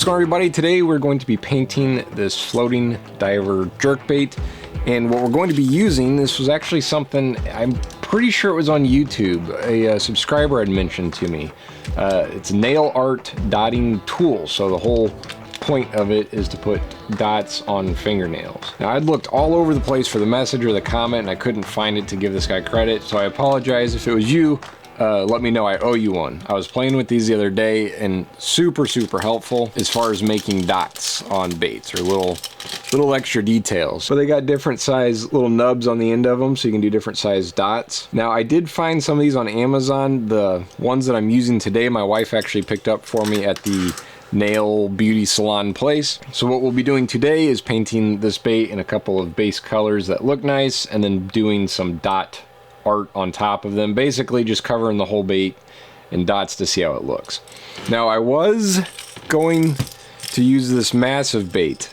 What's going on, everybody? Today we're going to be painting this floating diver jerkbait, and what we're going to be using, this was actually something, I'm pretty sure it was on YouTube, a subscriber had mentioned to me. It's nail art dotting tool, so the whole point of it is to put dots on fingernails. Now, I'd looked all over the place for the message or the comment and I couldn't find it to give this guy credit, so I apologize if it was you. Let me know, I owe you one. I was playing with these the other day and super helpful as far as making dots on baits or little extra details. So they got different size little nubs on the end of them, so you can do different size dots. Now, I did find some of these on Amazon. The ones that I'm using today, my wife actually picked up for me at the nail beauty salon place. So what we'll be doing today is painting this bait in a couple of base colors that look nice and then doing some dot art on top of them, basically just covering the whole bait in dots to see how it looks. Now, I was going to use this massive bait.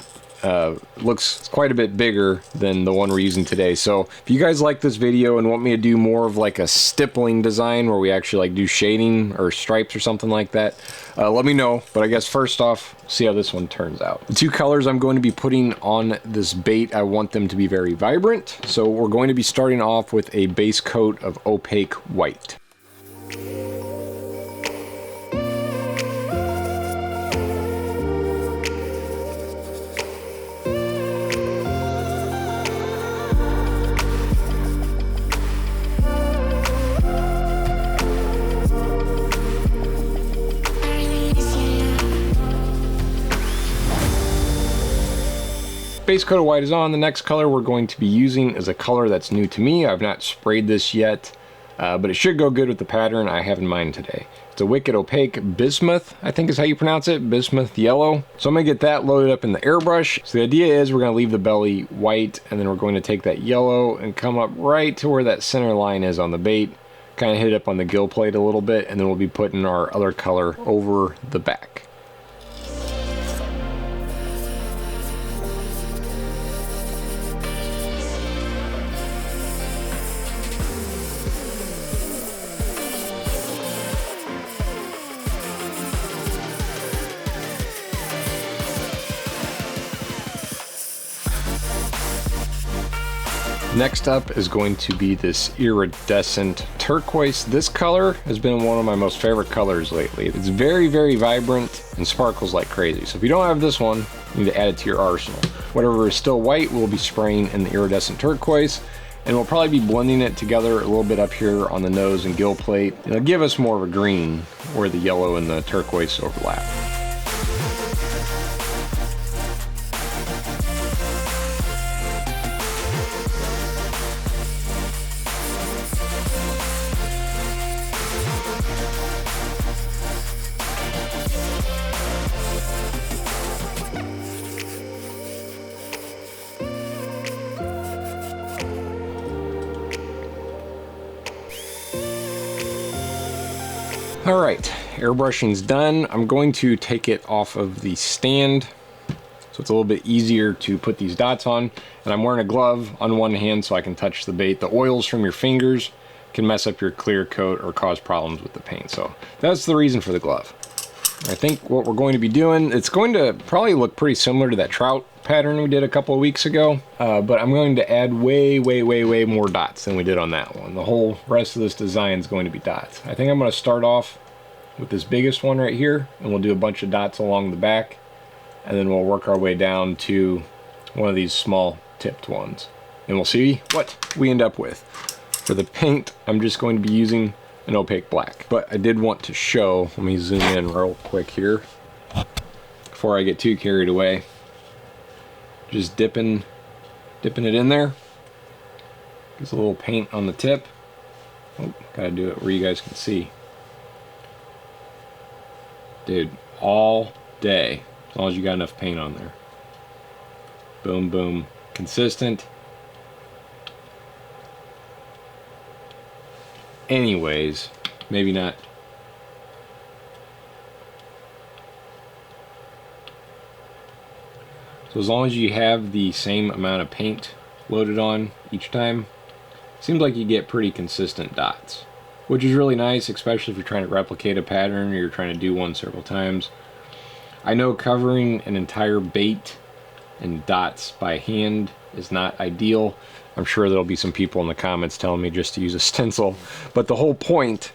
Looks quite a bit bigger than the one we're using today, so if you guys like this video and want me to do more of like a stippling design where we actually like do shading or stripes or something like that, let me know. But I guess first off, see how this one turns out. The two colors I'm going to be putting on this bait, I want them to be very vibrant, so we're going to be starting off with a base coat of opaque white. Base coat of white is on. The next color we're going to be using is a color that's new to me. I've not sprayed this yet, but it should go good with the pattern I have in mind today. It's a wicked opaque bismuth, I think is how you pronounce it, bismuth yellow. So I'm gonna get that loaded up in the airbrush. So the idea is we're gonna leave the belly white, and then we're going to take that yellow and come up right to where that center line is on the bait, kind of hit it up on the gill plate a little bit, and then we'll be putting our other color over the back. Next up is going to be this Iridescent Turquoise. This color has been one of my most favorite colors lately. It's very vibrant and sparkles like crazy. So if you don't have this one, you need to add it to your arsenal. Whatever is still white, we'll be spraying in the Iridescent Turquoise, and we'll probably be blending it together a little bit up here on the nose and gill plate. It'll give us more of a green where the yellow and the turquoise overlap. All right, airbrushing's done. I'm going to take it off of the stand so it's a little bit easier to put these dots on. And I'm wearing a glove on one hand so I can touch the bait. The oils from your fingers can mess up your clear coat or cause problems with the paint. So that's the reason for the glove. I think what we're going to be doing, it's going to probably look pretty similar to that trout pattern we did a couple of weeks ago, but I'm going to add way more dots than we did on that one. The whole rest of this design is going to be dots. I think I'm going to start off with this biggest one right here, and we'll do a bunch of dots along the back, and then we'll work our way down to one of these small tipped ones, and we'll see what we end up with. For the paint, I'm just going to be using an opaque black, but I did want to show, let me zoom in real quick here before I get too carried away. Just dipping it in there. Gives a little paint on the tip. Oh, gotta do it where you guys can see. Dude, all day, as long as you got enough paint on there. Boom, consistent. Anyways, maybe not. So as long as you have the same amount of paint loaded on each time, seems like you get pretty consistent dots, which is really nice, especially if you're trying to replicate a pattern or you're trying to do one several times. I know covering an entire bait in dots by hand is not ideal. I'm sure there'll be some people in the comments telling me just to use a stencil, but the whole point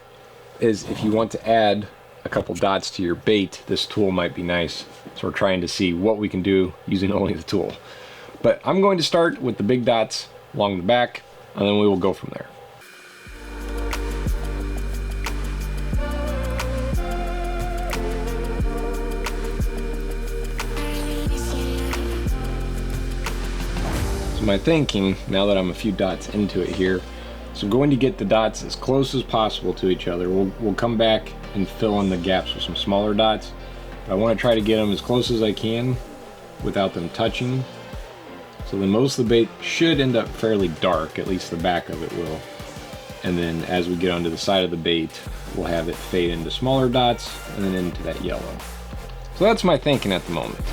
is if you want to add a couple dots to your bait, this tool might be nice. So we're trying to see what we can do using only the tool. But I'm going to start with the big dots along the back, and then we will go from there. So my thinking, now that I'm a few dots into it here, so going to get the dots as close as possible to each other. We'll come back and fill in the gaps with some smaller dots. But I want to try to get them as close as I can without them touching. So then most of the bait should end up fairly dark, at least the back of it will. And then as we get onto the side of the bait, we'll have it fade into smaller dots and then into that yellow. So that's my thinking at the moment.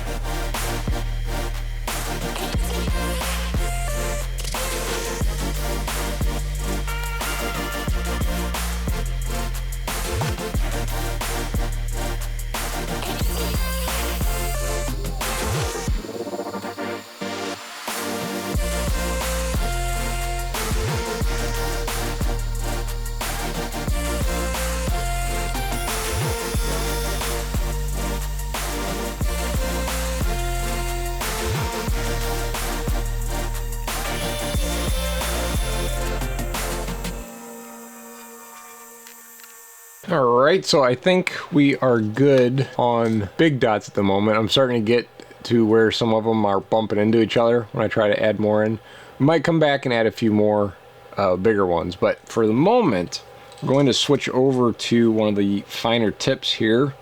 Alright, so I think we are good on big dots at the moment. I'm starting to get to where some of them are bumping into each other when I try to add more in. We might come back and add a few more bigger ones, but for the moment, we're going to switch over to one of the finer tips here.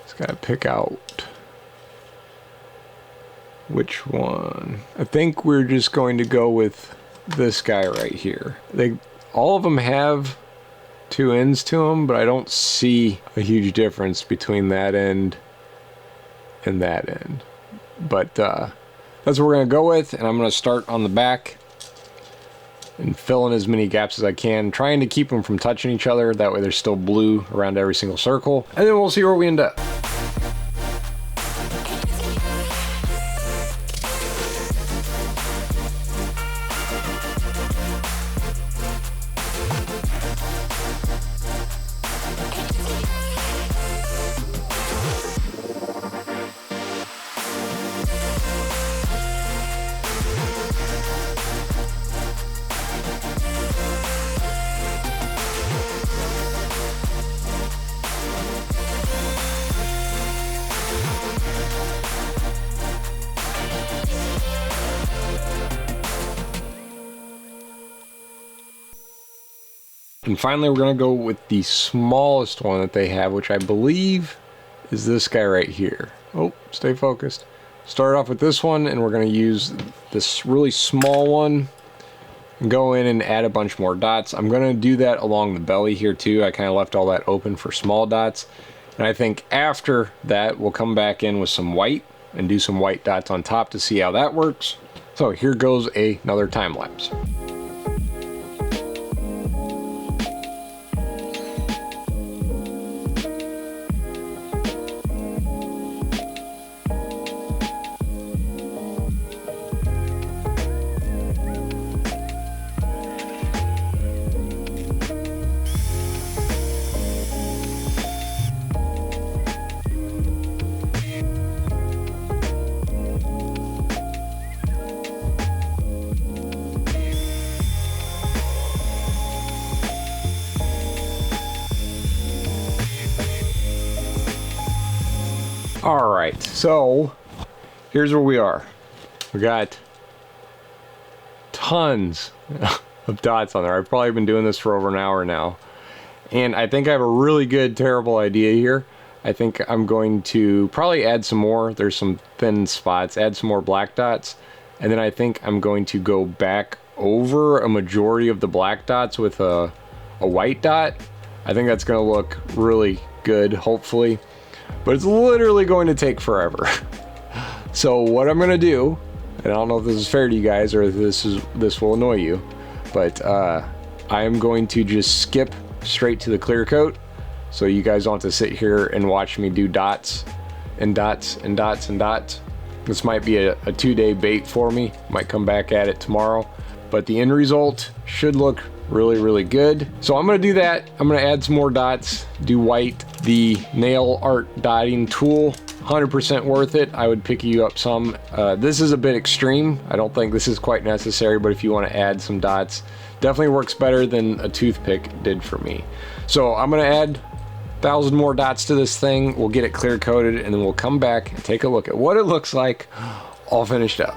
Just gotta pick out which one. I think we're just going to go with this guy right here. All of them have two ends to them, but I don't see a huge difference between that end and that end. But that's what we're going to go with, and I'm going to start on the back and fill in as many gaps as I can, trying to keep them from touching each other. That way there's still blue around every single circle, and then we'll see where we end up. And finally, we're going to go with the smallest one that they have, which I believe is this guy right here. Oh, stay focused. Start off with this one, and we're going to use this really small one and go in and add a bunch more dots. I'm going to do that along the belly here too. I kind of left all that open for small dots. And I think after that, we'll come back in with some white and do some white dots on top to see how that works. So here goes another time lapse. Alright, so here's where we are. We got tons of dots on there. I've probably been doing this for over an hour now. And I think I have a really good, terrible idea here. I think I'm going to probably add some more. There's some thin spots. Add some more black dots. And then I think I'm going to go back over a majority of the black dots with a white dot. I think that's going to look really good, hopefully. But it's literally going to take forever. So what I'm going to do, and I don't know if this is fair to you guys or if this will annoy you, but I am going to just skip straight to the clear coat. so you guys don't have to sit here and watch me do dots and dots and dots and dots. This might be a 2-day bait for me. Might come back at it tomorrow, but the end result should look really, really good. So I'm gonna do that. I'm gonna add some more dots, do white. The nail art dotting tool, 100% worth it. I would pick you up some. This is a bit extreme. I don't think this is quite necessary, but if you want to add some dots, definitely works better than a toothpick did for me. So I'm gonna add 1,000 more dots to this thing. We'll get it clear coated, and then we'll come back and take a look at what it looks like all finished up.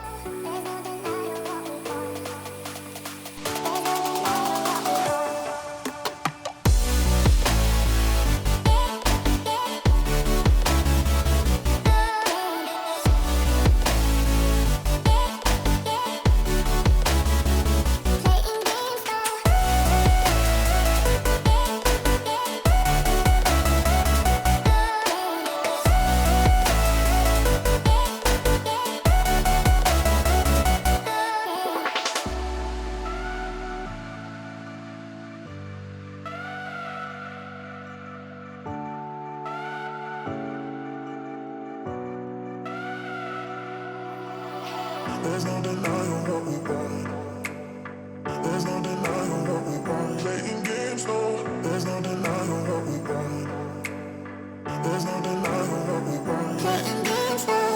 There's no denying what we want. There's no denying what we want. Playing games, no. There's no denying what we want. There's no denying what we want. Playing games, no.